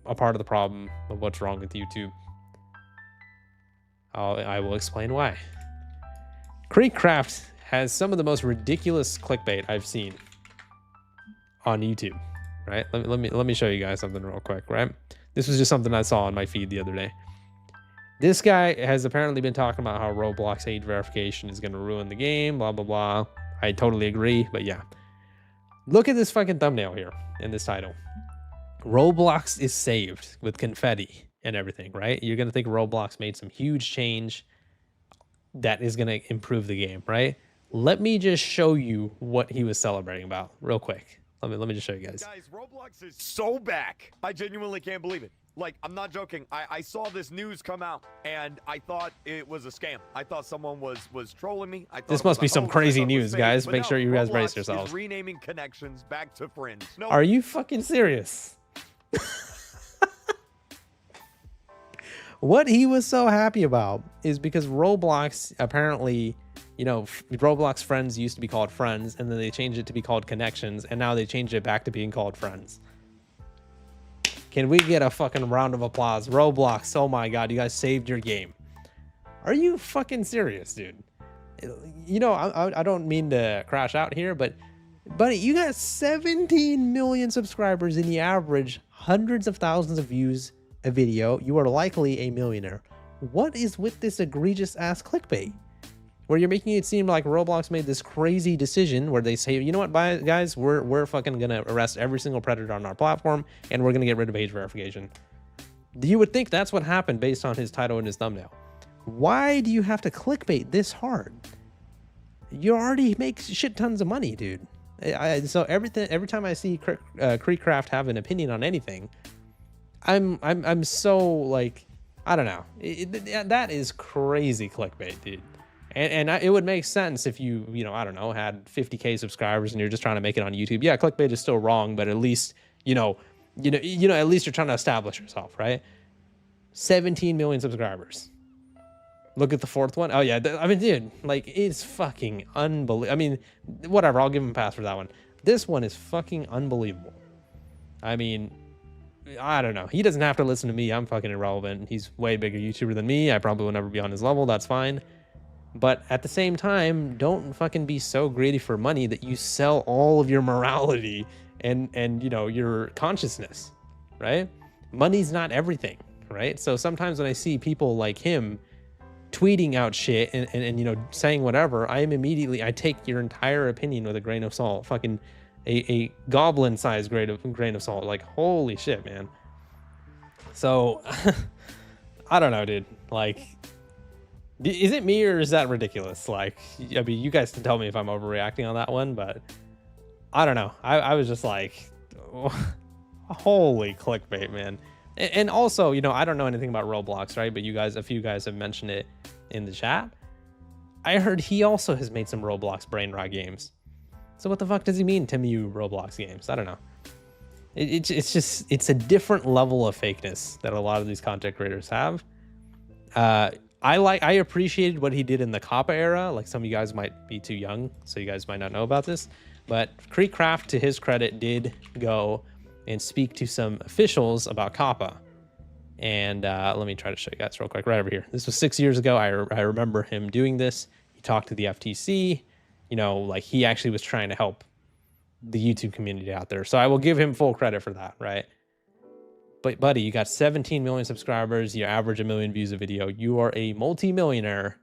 a part of the problem of what's wrong with YouTube. I will explain why. KreekCraft has some of the most ridiculous clickbait I've seen on YouTube. Right? Let me show you guys something real quick. Right? This was just something I saw on my feed the other day. This guy has apparently been talking about how Roblox age verification is going to ruin the game, blah, blah, blah. I totally agree, but yeah. Look at this fucking thumbnail here in this title. Roblox is saved with confetti and everything, right? You're going to think Roblox made some huge change that is going to improve the game, right? Let me just show you what he was celebrating about real quick. Let me just show you guys. Guys, Roblox is so back. I genuinely can't believe it. Like, I'm not joking. I saw this news come out, and I thought it was a scam. I thought someone was trolling me. I thought this must be some crazy news, guys. Make sure you guys brace yourselves. Is renaming connections back to friends. No. Are you fucking serious? What he was so happy about is because Roblox apparently, you know, Roblox friends used to be called friends, and then they changed it to be called connections, and now they changed it back to being called friends. Can we get a fucking round of applause? Roblox, oh my god, you guys saved your game. Are you fucking serious, dude? You know, I don't mean to crash out here, but buddy, you got 17 million subscribers and you average hundreds of thousands of views a video. You are likely a millionaire. What is with this egregious ass clickbait? where you're making it seem like Roblox made this crazy decision where they say, you know what, guys, we're fucking gonna arrest every single predator on our platform, and we're gonna get rid of age verification. You would think that's what happened based on his title and his thumbnail. Why do you have to clickbait this hard? You already make shit tons of money, dude. So every time I see KreekCraft have an opinion on anything, I'm so like, I don't know. That is crazy clickbait, dude. And it would make sense if you I don't know, had 50K subscribers and you're just trying to make it on YouTube. Yeah, clickbait is still wrong, but at least at least you're trying to establish yourself, right? 17 million subscribers. Look at the fourth one. Oh yeah, I mean, dude, like, it's fucking unbelievable. I mean, whatever, I'll give him a pass for that one. This one is fucking unbelievable. I mean, I don't know. He doesn't have to listen to me. I'm fucking irrelevant. He's way bigger YouTuber than me. I probably will never be on his level. That's fine. But at the same time, don't fucking be so greedy for money that you sell all of your morality and your consciousness, right? Money's not everything, right? So sometimes when I see people like him tweeting out shit and saying whatever, I take your entire opinion with a grain of salt. Fucking a goblin sized grain of salt. Like, holy shit, man. So I don't know, dude. Like, is it me or is that ridiculous? Like, I mean, you guys can tell me if I'm overreacting on that one, but I don't know. I was just like, holy clickbait, man. And also, I don't know anything about Roblox, right? But a few guys have mentioned it in the chat. I heard he also has made some Roblox brain rot games. So what the fuck does he mean, Tim, you Roblox games? I don't know. It's a different level of fakeness that a lot of these content creators have. I appreciated what he did in the COPPA era. Like, some of you guys might be too young, so you guys might not know about this. But KreekCraft, to his credit, did go and speak to some officials about COPPA. And let me try to show you guys real quick right over here. This was 6 years ago. I remember him doing this. He talked to the FTC. Like, he actually was trying to help the YouTube community out there. So I will give him full credit for that, right? But buddy, you got 17 million subscribers. You average 1 million views a video. You are a multi-millionaire.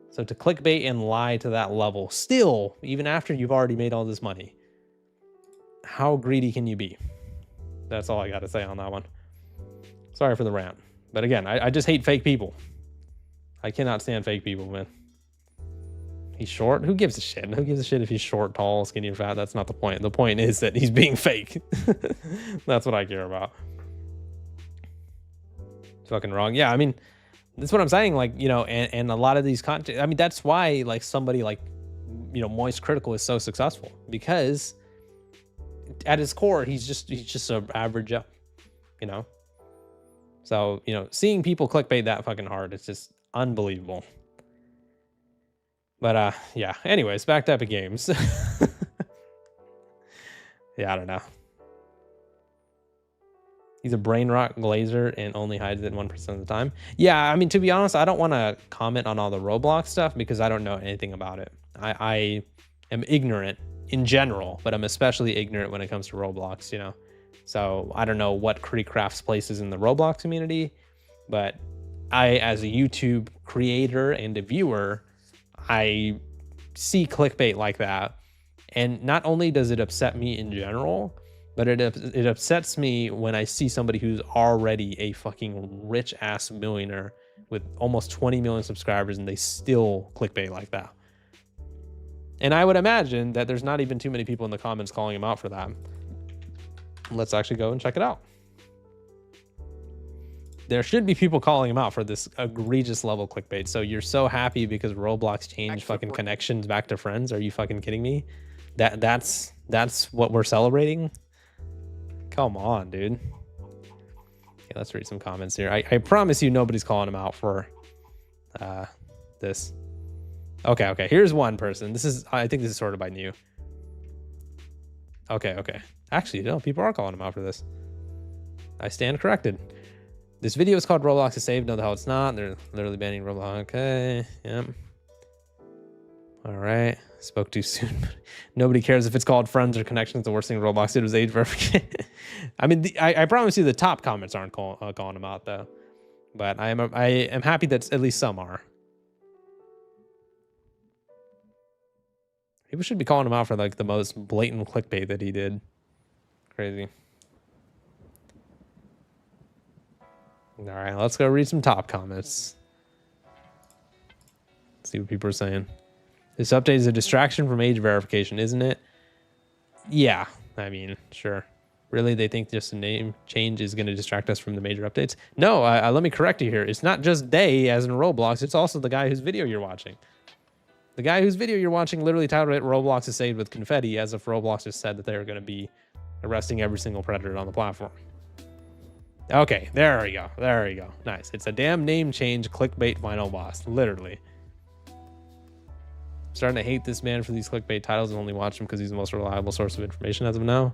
So to clickbait and lie to that level, still, even after you've already made all this money, how greedy can you be? That's all I got to say on that one. Sorry for the rant. But again, I just hate fake people. I cannot stand fake people, man. He's short? Who gives a shit? Who gives a shit if he's short, tall, skinny, or fat? That's not the point. The point is that he's being fake. That's what I care about. It's fucking wrong. Yeah, I mean, that's what I'm saying. Like, and a lot of these content, I mean, that's why, like, somebody like, Moist Critical is so successful, because at his core, he's just an average Joe, So, seeing people clickbait that fucking hard, it's just unbelievable. But yeah, anyways, back to epicgames. Yeah, I don't know. He's a brain rot glazer and only hides it 1% of the time. Yeah, I mean, to be honest, I don't want to comment on all the Roblox stuff because I don't know anything about it. I am ignorant in general, but I'm especially ignorant when it comes to Roblox, So I don't know what KreekCraft's place is in the Roblox community, but I, as a YouTube creator and a viewer, I see clickbait like that. And not only does it upset me in general, but it upsets me when I see somebody who's already a fucking rich ass millionaire with almost 20 million subscribers and they still clickbait like that. And I would imagine that there's not even too many people in the comments calling him out for that. Let's actually go and check it out. There should be people calling him out for this egregious level clickbait. So you're so happy because Roblox changed fucking connections back to friends? Are you fucking kidding me? That's what we're celebrating? Come on, dude. Okay, let's read some comments here. I promise you nobody's calling him out for this. Okay. Here's one person. I think this is sorted by new. Okay. Actually, no, people are calling him out for this. I stand corrected. This video is called Roblox is saved. No, the hell it's not. They're literally banning Roblox. Okay. Yep. All right. Spoke too soon. Nobody cares if it's called friends or connections. The worst thing Roblox did was age verification. I mean, I promise you the top comments aren't calling him out though. But I am happy that at least some are. People should be calling him out for like the most blatant clickbait that he did. Crazy. All right, let's go read some top comments. See what people are saying. This update is a distraction from age verification, isn't it? Yeah, I mean, sure. Really, they think just a name change is going to distract us from the major updates? No, let me correct you here. It's not just they, as in Roblox. It's also the guy whose video you're watching. The guy whose video you're watching literally titled it "Roblox is saved with confetti," as if Roblox has said that they are going to be arresting every single predator on the platform. Okay, there we go. There we go. Nice. It's a damn name change, clickbait final boss. Literally. Starting to hate this man for these clickbait titles and only watch him because he's the most reliable source of information as of now.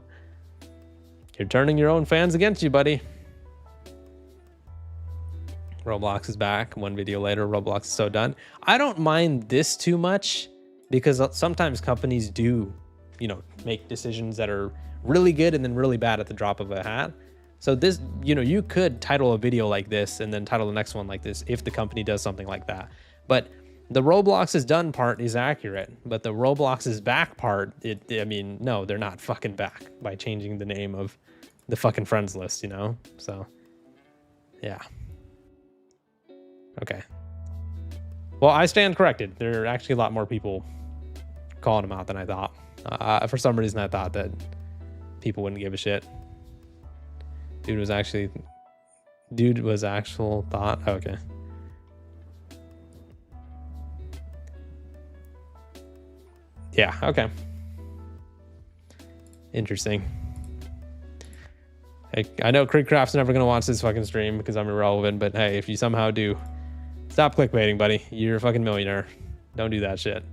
You're turning your own fans against you, buddy. Roblox is back. One video later, Roblox is so done. I don't mind this too much because sometimes companies do, you know, make decisions that are really good and then really bad at the drop of a hat. So this, you know, you could title a video like this and then title the next one like this if the company does something like that. But the Roblox is done part is accurate, but the Roblox is back part, I mean, no, they're not fucking back by changing the name of the fucking friends list, you know? So, yeah. Okay. Well, I stand corrected. There are actually a lot more people calling him out than I thought. For some reason, I thought that people wouldn't give a shit. Dude was actual thought. Okay. Yeah, okay. Interesting. Hey, I know KreekCraft's never gonna watch this fucking stream because I'm irrelevant, but hey, if you somehow do, stop clickbaiting, buddy. You're a fucking millionaire. Don't do that shit.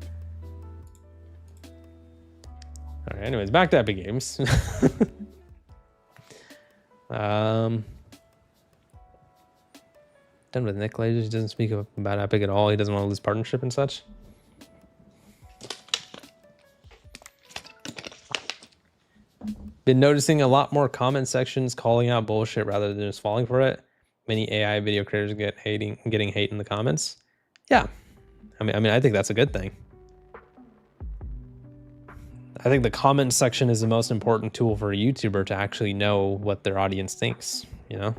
All right, anyways, back to epicgames. Done with Nick Lasers. He doesn't speak about Epic at all. He doesn't want to lose partnership and such. Been noticing a lot more comment sections calling out bullshit rather than just falling for it. Many AI video creators getting hate in the comments. Yeah, I mean, I think that's a good thing. I think the comment section is the most important tool for a YouTuber to actually know what their audience thinks. You know,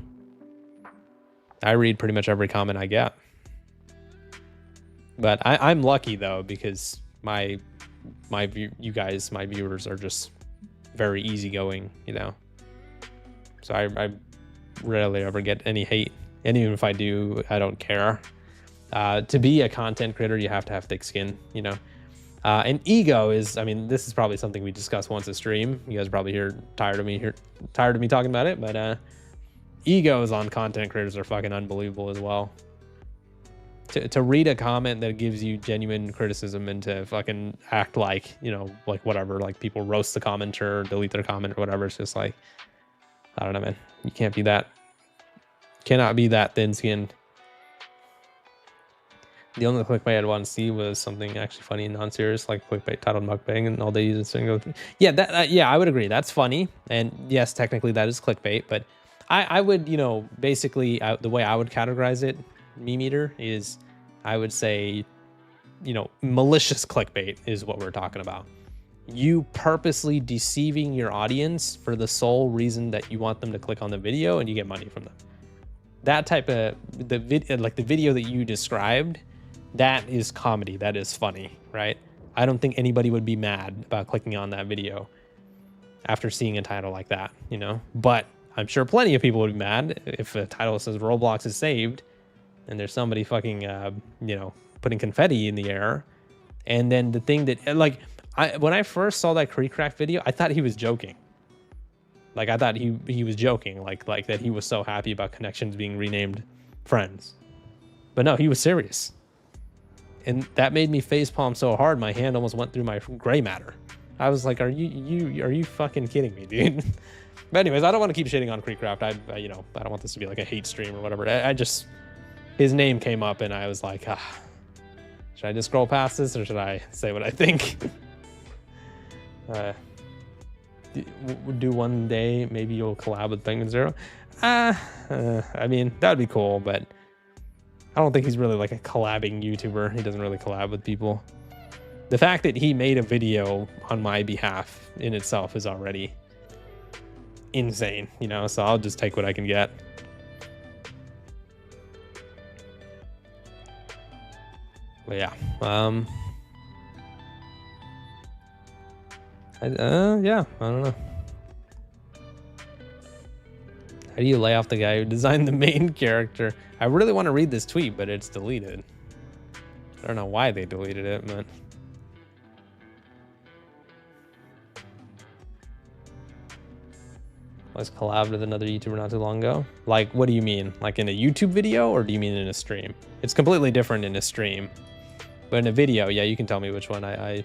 I read pretty much every comment I get, but I'm lucky though because my viewers are just very easygoing, you know, so I rarely ever get any hate, and even if I do, I don't care. To be a content creator, you have to have thick skin, you know, and ego is, I mean, this is probably something we discussed once a stream. You guys are probably tired of me talking about it, but egos on content creators are fucking unbelievable as well. To read a comment that gives you genuine criticism and to fucking act like, you know, like whatever, like people roast the commenter, delete their comment or whatever. It's just like, I don't know, man. You cannot be that thin-skinned. The only clickbait I'd want to see was something actually funny and non-serious, like clickbait titled mukbang, and all they use is single. Yeah, yeah, I would agree. That's funny, and yes, technically that is clickbait. But I would, you know, basically the way I would categorize it, meme meter, is I would say, you know, malicious clickbait is what we're talking about. You purposely deceiving your audience for the sole reason that you want them to click on the video and you get money from them. That type of the video that you described, that is comedy, that is funny, right? I don't think anybody would be mad about clicking on that video after seeing a title like that, you know? But I'm sure plenty of people would be mad if a title says Roblox is saved and there's somebody fucking, you know, putting confetti in the air. And then the thing that, like, when I first saw that KreekCraft video, I thought he was joking. Like, I thought he was joking, like that he was so happy about Connections being renamed Friends. But no, he was serious. And that made me facepalm so hard, my hand almost went through my gray matter. I was like, are you fucking kidding me, dude? But anyways, I don't want to keep shitting on KreekCraft. You know, I don't want this to be like a hate stream or whatever. I just, his name came up and I was like, should I just scroll past this or should I say what I think? Do one day maybe you'll collab with Penguin Zero? I mean, that'd be cool, but I don't think he's really like a collabing YouTuber. He doesn't really collab with people. The fact that he made a video on my behalf in itself is already insane, you know, so I'll just take what I can get. But yeah, yeah, I don't know. How do you lay off the guy who designed the main character? I really want to read this tweet, but it's deleted. I don't know why they deleted it, but was collabed with another YouTuber not too long ago. Like, what do you mean? Like in a YouTube video, or do you mean in a stream? It's completely different in a stream, but in a video, yeah, you can tell me which one. I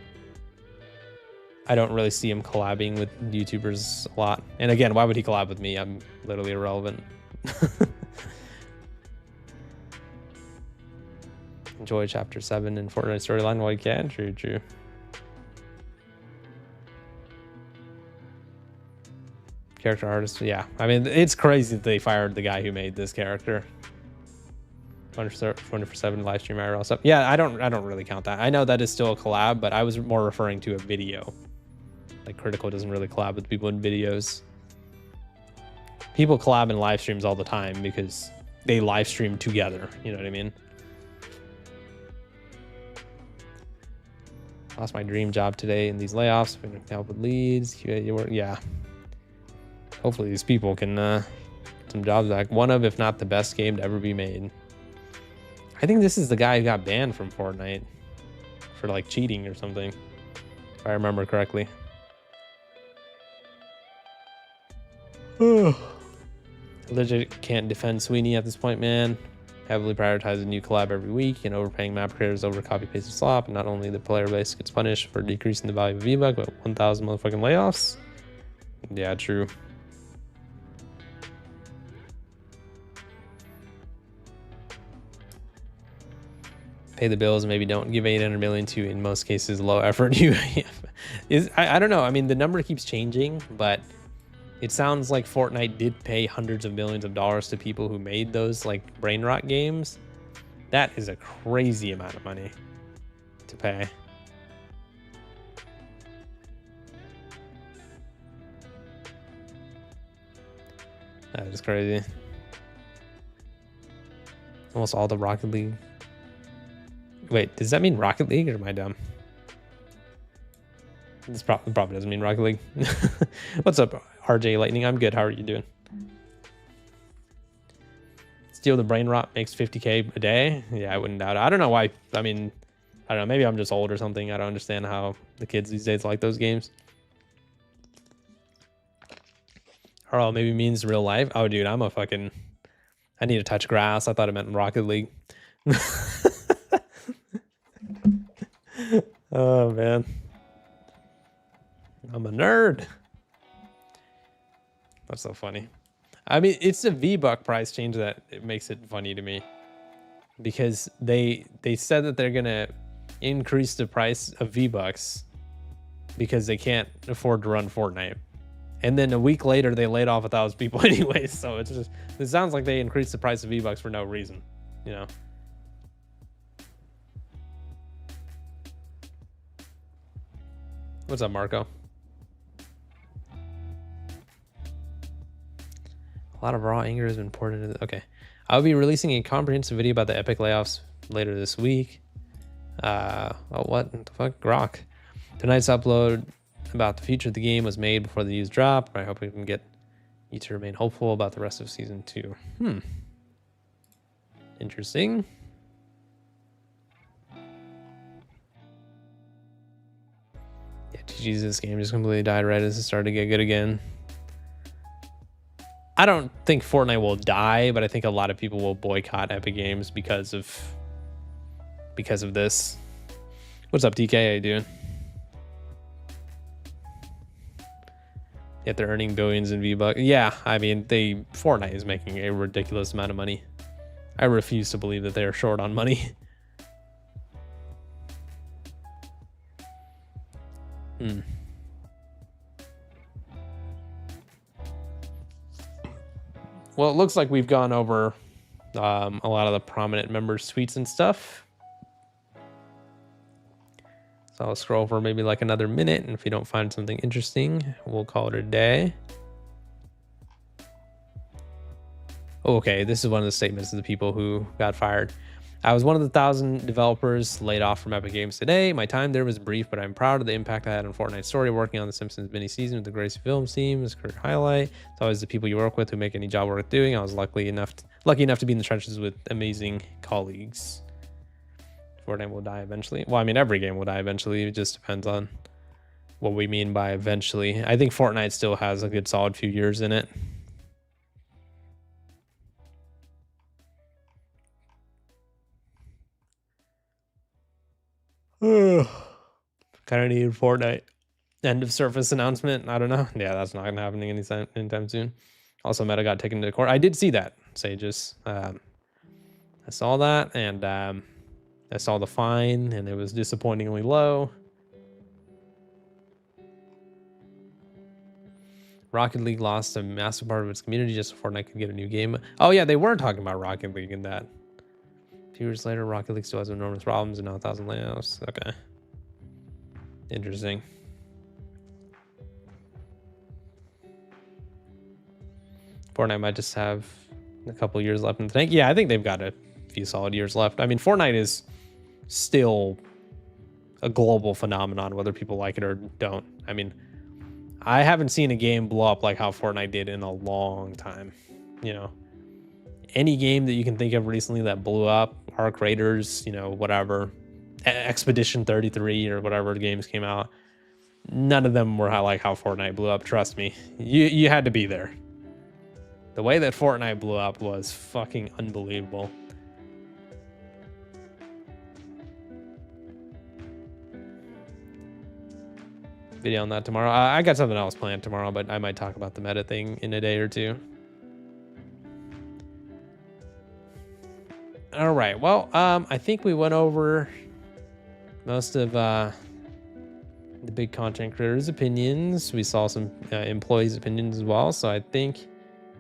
don't really see him collabing with YouTubers a lot. And again, why would he collab with me? I'm literally irrelevant. Enjoy chapter 7 in Fortnite storyline while you can. True, true. Character artist, yeah. I mean, it's crazy that they fired the guy who made this character. 24/7 live stream IRL stuff. Yeah, I don't really count that. I know that is still a collab, but I was more referring to a video. Like Critical doesn't really collab with people in videos. People collab in live streams all the time because they live stream together. You know what I mean? Lost my dream job today in these layoffs. Been help with leads. Yeah. Hopefully these people can get some jobs back. One of, if not the best game to ever be made. I think this is the guy who got banned from Fortnite for like cheating or something, if I remember correctly. Legit can't defend Sweeney at this point, man. Heavily prioritizing new collab every week and overpaying map creators over copy paste slop. And not only the player base gets punished for decreasing the value of VBuck, but 1,000 motherfucking layoffs. Yeah, true. Pay the bills and maybe don't give 800 million to, in most cases, low effort UEFN. I don't know. I mean, the number keeps changing, but it sounds like Fortnite did pay hundreds of millions of dollars to people who made those like brain rot games. That is a crazy amount of money to pay. That is crazy. Almost all the Rocket League. Wait, does that mean Rocket League, or am I dumb? This probably doesn't mean Rocket League. What's up, RJ Lightning? I'm good. How are you doing? Steal the brain rot makes 50K a day. Yeah, I wouldn't doubt it. I don't know why. I mean, I don't know. Maybe I'm just old or something. I don't understand how the kids these days like those games. Or maybe means real life. Oh, dude, I'm a fucking... I need to touch grass. I thought it meant Rocket League. Oh, man. I'm a nerd. That's so funny. I mean, it's the VBuck price change that it makes it funny to me. Because they said that they're going to increase the price of VBucks because they can't afford to run Fortnite. And then a week later, they laid off 1,000 people anyway. So it's just, it sounds like they increased the price of VBucks for no reason, you know? What's up, Marco? A lot of raw anger has been poured into the... Okay. I'll be releasing a comprehensive video about the epic layoffs later this week. Oh, what the fuck? Grok. Tonight's upload about the future of the game was made before the news dropped. I hope we can get you to remain hopeful about the rest of season 2. Interesting. Yeah, GG's, this game just completely died right as it started to get good again. I don't think Fortnite will die, but I think a lot of people will boycott Epic Games because of this. What's up, DK? How you doing? Yet they're earning billions in VBucks. Yeah, I mean, Fortnite is making a ridiculous amount of money. I refuse to believe that they are short on money. Well, it looks like we've gone over a lot of the prominent members' tweets and stuff. So I'll scroll for maybe like another minute, and if you don't find something interesting, we'll call it a day. Okay, this is one of the statements of the people who got fired. I was one of the 1,000 developers laid off from Epic Games today. My time there was brief, but I'm proud of the impact I had on Fortnite story, working on the Simpsons mini season with the Gracie Films team is a career highlight. It's always the people you work with who make any job worth doing. I was lucky enough to be in the trenches with amazing colleagues. Fortnite will die eventually. Well, I mean, every game will die eventually. It just depends on what we mean by eventually. I think Fortnite still has a good solid few years in it. Kind of needed Fortnite end of surface announcement. I don't know. Yeah, that's not gonna happen anytime soon. Also, Meta got taken to court. I did see that, Sages. I saw that, and I saw the fine, and it was disappointingly low. Rocket League lost a massive part of its community just so Fortnite could get a new game. Oh yeah, they were talking about Rocket League in that. A few years later, Rocket League still has enormous problems and now 1,000 layoffs. Okay. Interesting. Fortnite might just have a couple years left in the tank. Yeah, I think they've got a few solid years left. I mean, Fortnite is still a global phenomenon, whether people like it or don't. I mean, I haven't seen a game blow up like how Fortnite did in a long time. You know, any game that you can think of recently that blew up, Arc Raiders, you know, whatever, Expedition 33 or whatever games came out, none of them were like how Fortnite blew up. Trust me, you had to be there. The way that Fortnite blew up was fucking unbelievable. Video on that tomorrow. I got something else planned tomorrow, but I might talk about the meta thing in a day or two. All right. Well, I think we went over most of the big content creators' opinions. We saw some employees' opinions as well. So I think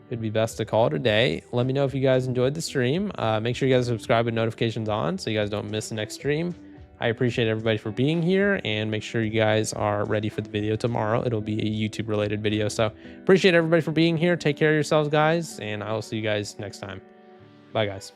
it'd be best to call it a day. Let me know if you guys enjoyed the stream. Make sure you guys subscribe with notifications on so you guys don't miss the next stream. I appreciate everybody for being here, and make sure you guys are ready for the video tomorrow. It'll be a YouTube related video. So appreciate everybody for being here. Take care of yourselves, guys, and I will see you guys next time. Bye, guys.